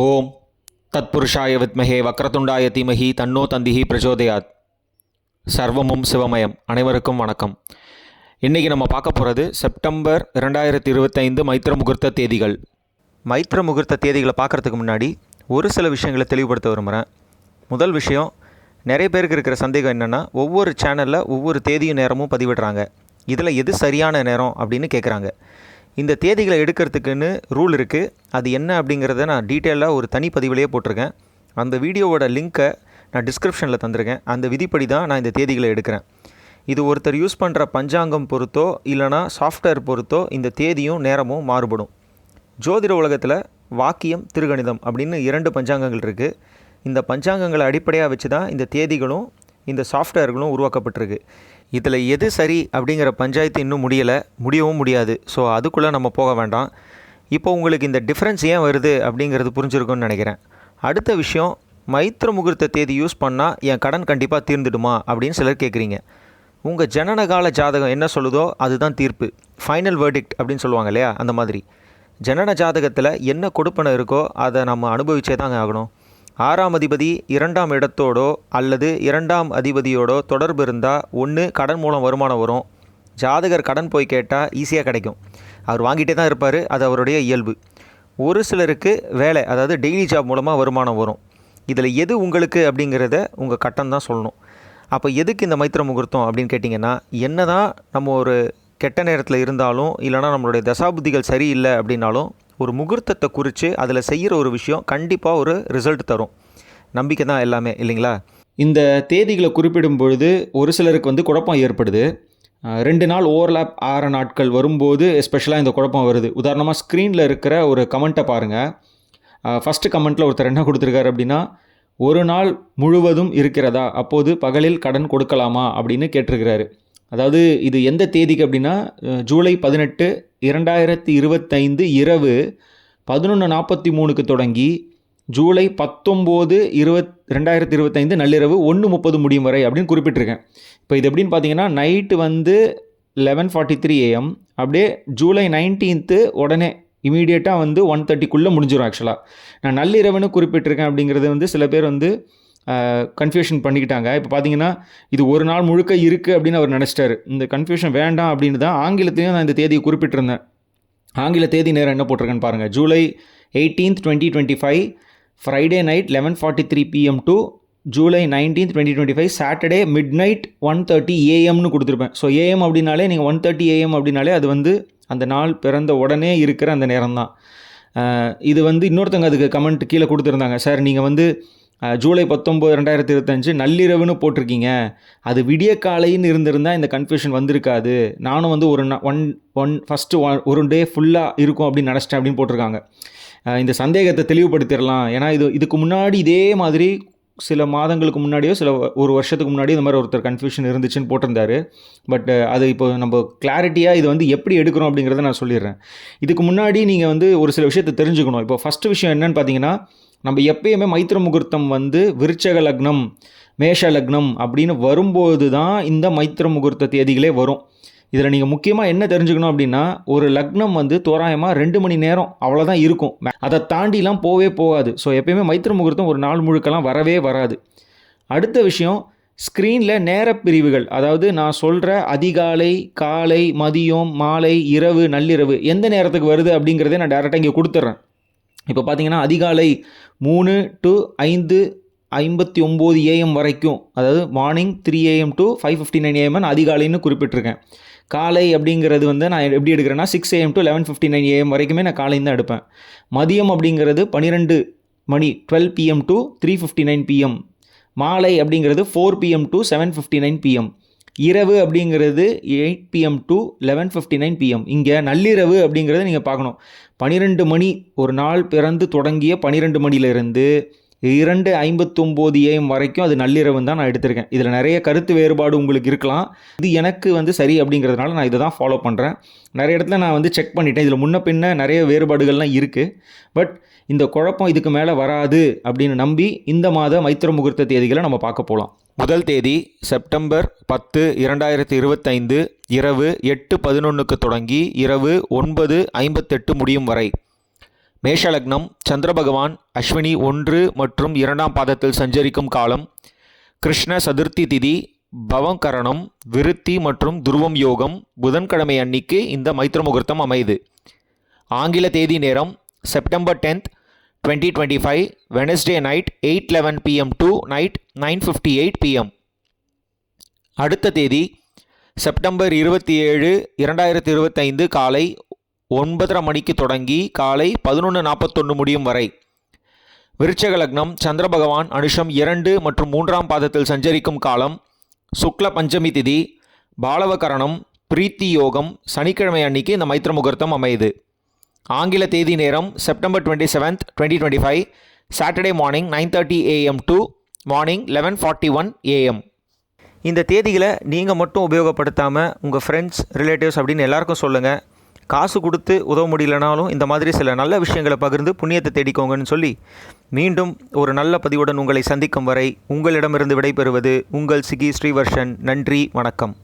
ஓம் தத்புருஷாய வித்மஹே வக்ரதுண்டாய தீமஹி தன்னோ தந்திஹி பிரச்சோதயாத். சர்வமும் சிவமயம். அனைவருக்கும் வணக்கம். இன்றைக்கி நம்ம பார்க்க போகிறது செப்டம்பர் 2025 மைத்திர முகூர்த்த தேதிகள். மைத்திர முகூர்த்த தேதிகளை பார்க்குறதுக்கு முன்னாடி ஒரு சில விஷயங்களை தெளிவுபடுத்த விரும்புகிறேன். முதல் விஷயம், நிறைய பேருக்கு இருக்கிற சந்தேகம் என்னென்னா, ஒவ்வொரு சேனலில் ஒவ்வொரு தேதியும் நேரமும் பதிவிடுறாங்க. இதில் எது சரியான நேரம் அப்படின்னு கேட்குறாங்க. இந்த தேதிகளை எடுக்கிறதுக்குன்னு ரூல் இருக்குது. அது என்ன அப்படிங்கிறத நான் டீட்டெயிலாக ஒரு தனி பதிவிலேயே போட்டிருக்கேன். அந்த வீடியோவோட லிங்க்கை நான் டிஸ்கிரிப்ஷனில் தந்திருக்கேன். அந்த விதிப்படி தான் நான் இந்த தேதிகளை எடுக்கிறேன். இது ஒருத்தர் யூஸ் பண்ணுற பஞ்சாங்கம் பொறுத்தோ இல்லைனா சாஃப்ட்வேர் பொறுத்தோ இந்த தேதியும் நேரமும் மாறுபடும். ஜோதிட உலகத்தில் வாக்கியம், திருகணிதம் அப்படின்னு 2 பஞ்சாங்கங்கள் இருக்குது. இந்த பஞ்சாங்கங்களை அடிப்படையாக வச்சு தான் இந்த தேதிகளும் இந்த சாஃப்ட்வேர்களும் உருவாக்கப்பட்டிருக்கு. இதில் எது சரி அப்படிங்கிற பஞ்சாயத்து இன்னும் முடியவும் முடியாது. ஸோ அதுக்குள்ளே நம்ம போக வேண்டாம். இப்போ உங்களுக்கு இந்த டிஃப்ரென்ஸ் ஏன் வருது அப்படிங்கிறது புரிஞ்சிருக்கும்னு நினைக்கிறேன். அடுத்த விஷயம், மைத்திர முகூர்த்த தேதி யூஸ் பண்ணால் என் கடன் கண்டிப்பாக தீர்ந்துடுமா அப்படின்னு சிலர் கேட்குறீங்க. உங்கள் ஜனனகால ஜாதகம் என்ன சொல்லுதோ அதுதான் தீர்ப்பு, ஃபைனல் வேர்டிக்ட் அப்படின்னு சொல்லுவாங்க இல்லையா, அந்த மாதிரி. ஜனன ஜாதகத்தில் என்ன கொடுப்பனை இருக்கோ அதை நம்ம அனுபவிச்சே தாங்க ஆகணும். 6ஆம் அதிபதி 2ஆம் இடத்தோடோ அல்லது 2ஆம் அதிபதியோடோ தொடர்பு இருந்தால் ஒன்று கடன் மூலம் வருமானம் வரும். ஜாதகர் கடன் போய் கேட்டால் ஈஸியாக கிடைக்கும். அவர் வாங்கிட்டே தான் இருப்பார், அது அவருடைய இயல்பு. ஒரு சிலருக்கு வேலை, அதாவது டெய்லி ஜாப் மூலமாக வருமானம் வரும். இதில் எது உங்களுக்கு அப்படிங்கிறத உங்கள் கட்டம் தான் சொல்லணும். அப்போ எதுக்கு இந்த மைத்திர முகூர்த்தம் அப்படின்னு கேட்டிங்கன்னா, என்ன தான் நம்ம ஒரு கெட்ட நேரத்தில் இருந்தாலும் இல்லைனா நம்மளுடைய தசாபுத்திகள் சரியில்லை அப்படின்னாலும் ஒரு முகூர்த்தத்தை குறித்து அதில் செய்கிற ஒரு விஷயம் கண்டிப்பாக ஒரு ரிசல்ட் தரும். நம்பிக்கை தான் எல்லாமே, இல்லைங்களா? இந்த தேதிகளை குறிப்பிடும் பொழுது ஒரு சிலருக்கு குழப்பம் ஏற்படுது. 2 நாள் ஓவர்லேப் ஆகிற நாட்கள் வரும்போது எஸ்பெஷலாக இந்த குழப்பம் வருது. உதாரணமாக ஸ்க்ரீனில் இருக்கிற ஒரு கமெண்ட்டை பாருங்கள். ஃபஸ்ட்டு கமெண்ட்டில் ஒருத்தர் என்ன கொடுத்துருக்காரு அப்படின்னா, ஒரு நாள் முழுவதும் இருக்கிறதா, அப்போது பகலில் கடன் கொடுக்கலாமா அப்படின்னு கேட்டிருக்கிறாரு. அதாவது இது எந்த தேதிக்கு அப்படின்னா, ஜூலை 18, 2025 இரவு 11:43 தொடங்கி ஜூலை 19, 2025 நள்ளிரவு 1:30 முடியும் வரை அப்படின்னு குறிப்பிட்டிருக்கேன். இப்போ இது எப்படின்னு பார்த்தீங்கன்னா, நைட்டு 11:43 AM, அப்படியே ஜூலை 19 உடனே இமீடியட்டாக 1:30க்குள்ளே முடிஞ்சிடும். ஆக்சுவலாக நான் நள்ளிரவுன்னு குறிப்பிட்டிருக்கேன் அப்படிங்கிறது சில பேர் கன்ஃபியூஷன் பண்ணிக்கிட்டாங்க. இப்போ பார்த்தீங்கன்னா இது ஒரு நாள் முழுக்க இருக்குது அப்படின்னு அவர் நினச்சிட்டாரு. இந்த கன்ஃபியூஷன் வேண்டாம் அப்படின்னு தான் ஆங்கிலத்தையும் நான் இந்த தேதியை குறிப்பிட்டிருந்தேன். ஆங்கில தேதி நேரம் என்ன போட்டிருக்கேன்னு பாருங்கள். July 18, 2025 Friday night 11:43 PM to July 19, 2025 Saturday mid night 1:30 AM கொடுத்துருப்பேன். ஸோ AM அப்படின்னாலே நீங்கள் 1:30 AM அப்படின்னாலே அது அந்த நாள் பிறந்த உடனே இருக்கிற அந்த நேரம் தான். இது இன்னொருத்தவங்க அதுக்கு கமெண்ட் கீழே கொடுத்துருந்தாங்க. சார் நீங்கள் ஜூலை 19, 2025 நள்ளிரவுன்னு போட்டிருக்கீங்க, அது விடிய காலைன்னு இருந்திருந்தால் இந்த கன்ஃபியூஷன் வந்திருக்காது. நானும் ஃபஸ்ட்டு ஒரு டே ஃபுல்லாக இருக்கும் அப்படின்னு நினச்சிட்டேன் அப்படின்னு போட்டிருக்காங்க. இந்த சந்தேகத்தை தெளிவுபடுத்திடலாம். ஏன்னா இதுக்கு முன்னாடி இதே மாதிரி சில மாதங்களுக்கு முன்னாடியோ ஒரு வருஷத்துக்கு முன்னாடியோ இந்த மாதிரி ஒருத்தர் கன்ஃபியூஷன் இருந்துச்சுன்னு போட்டிருந்தாரு. பட் அது இப்போ நம்ம கிளாரிட்டியாக இது எப்படி எடுக்கிறோம் அப்படிங்கிறத நான் சொல்லிடுறேன். இதுக்கு முன்னாடி நீங்கள் ஒரு சில விஷயத்தை தெரிஞ்சுக்கணும். இப்போ ஃபஸ்ட்டு விஷயம் என்னன்னு பார்த்தீங்கன்னா, நம்ம எப்பயுமே மைத்திர முகூர்த்தம் விருச்சக லக்னம், மேஷ லக்னம் அப்படின்னு வரும்போது தான் இந்த மைத்திர முகூர்த்த தேதிகளே வரும். இதில் நீங்கள் முக்கியமாக என்ன தெரிஞ்சுக்கணும் அப்படின்னா, ஒரு லக்னம் தோராயமாக 2 மணி நேரம் அவ்வளோதான் இருக்கும். அதை தாண்டிலாம் போகாது. ஸோ எப்பயுமே மைத்திர முகூர்த்தம் ஒரு நாள் முழுக்கெல்லாம் வரவே வராது. அடுத்த விஷயம், ஸ்க்ரீனில் நேரப்பிரிவுகள், அதாவது நான் சொல்கிற அதிகாலை, காலை, மதியம், மாலை, இரவு, நள்ளிரவு எந்த நேரத்துக்கு வருது அப்படிங்கிறதே நான் டேரெக்டாக இங்கே கொடுத்துட்றேன். இப்போ பார்த்தீங்கன்னா அதிகாலை 3 to 5:59 AM வரைக்கும், அதாவது மார்னிங் 3 AM to 5:59 AM அதிகாலைன்னு குறிப்பிட்டிருக்கேன். காலை அப்படிங்கிறது நான் எப்படி எடுக்கிறேன்னா 6 AM to 11:59 AM வரைக்குமே நான் காலையும் தான் எடுப்பேன். மதியம் அப்படிங்கிறது 12 மணி 12 PM to 3:59 PM. மாலை அப்படிங்கிறது 4 PM to 7:59 PM. இரவு அப்படிங்கிறது 8 PM to 11:59 PM. இங்கே நள்ளிரவு அப்படிங்கிறத நீங்கள் பார்க்கணும். 12 மணி, ஒரு நாள் பிறந்து தொடங்கிய 12 மணியிலிருந்து 2:59 AM வரைக்கும் அது நள்ளிரவு தான் நான் எடுத்திருக்கேன். இதில் நிறைய கருத்து வேறுபாடு உங்களுக்கு இருக்கலாம். இது எனக்கு சரி அப்படிங்கிறதுனால நான் இதை தான் ஃபாலோ பண்ணுறேன். நிறைய இடத்துல நான் செக் பண்ணிட்டேன். இதில் முன்ன பின்ன நிறைய வேறுபாடுகள்லாம் இருக்குது. பட் இந்த குழப்பம் இதுக்கு மேலே வராது அப்படின்னு நம்பி இந்த மாத மைத்திர முகூர்த்த தேதிகளை நம்ம பார்க்க போகலாம். முதல் தேதி செப்டம்பர் 10, 2025 இரவு 8:11 தொடங்கி இரவு 9:58 முடியும் வரை. மேஷ லக்னம், சந்திர பகவான் அஸ்வினி 1 மற்றும் 2ஆம் பாதத்தில் சஞ்சரிக்கும் காலம். கிருஷ்ண சதுர்த்தி திதி, பவங்கரணம், விருத்தி மற்றும் துருவம் யோகம். புதன்கிழமை அன்னிக்கு இந்த மைத்ர முகூர்த்தம் அமையுது. ஆங்கில தேதி நேரம் September 10th 2025, Wednesday night 8:11 PM to night 9:58 PM. அடுத்த தேதி செப்டம்பர் 27, 2025 காலை 9:30 மணிக்கு தொடங்கி காலை 11:41 முடியும் வரை. விருச்சக லக்னம், சந்திர பகவான் அனுஷம் 2 மற்றும் 3ஆம் பாதத்தில் சஞ்சரிக்கும் காலம். சுக்ல பஞ்சமி திதி, பாலவகரணம், பிரீத்தி யோகம். சனிக்கிழமை அன்னைக்கு இந்த மைத்ர முகூர்த்தம் அமையுது. ஆங்கில தேதி நேரம் September 27th 2025, Saturday morning 9:30 AM to morning 11:41 AM. இந்த தேதிகளை நீங்கள் மட்டும் உபயோகப்படுத்தாமல் உங்கள் ஃப்ரெண்ட்ஸ், ரிலேட்டிவ்ஸ் அப்படின்னு எல்லாருக்கும் சொல்லுங்கள். காசு கொடுத்து உதவ முடியலனாலும் இந்த மாதிரி சில நல்ல விஷயங்களை பகிர்ந்து புண்ணியத்தை தேடிக்கோங்கன்னு சொல்லி மீண்டும் ஒரு நல்ல பதிவுடன் உங்களை சந்திக்கும் வரை உங்களிடமிருந்து விடைபெறுவது உங்கள் சிகி ஸ்ரீவர்ஷன். நன்றி, வணக்கம்.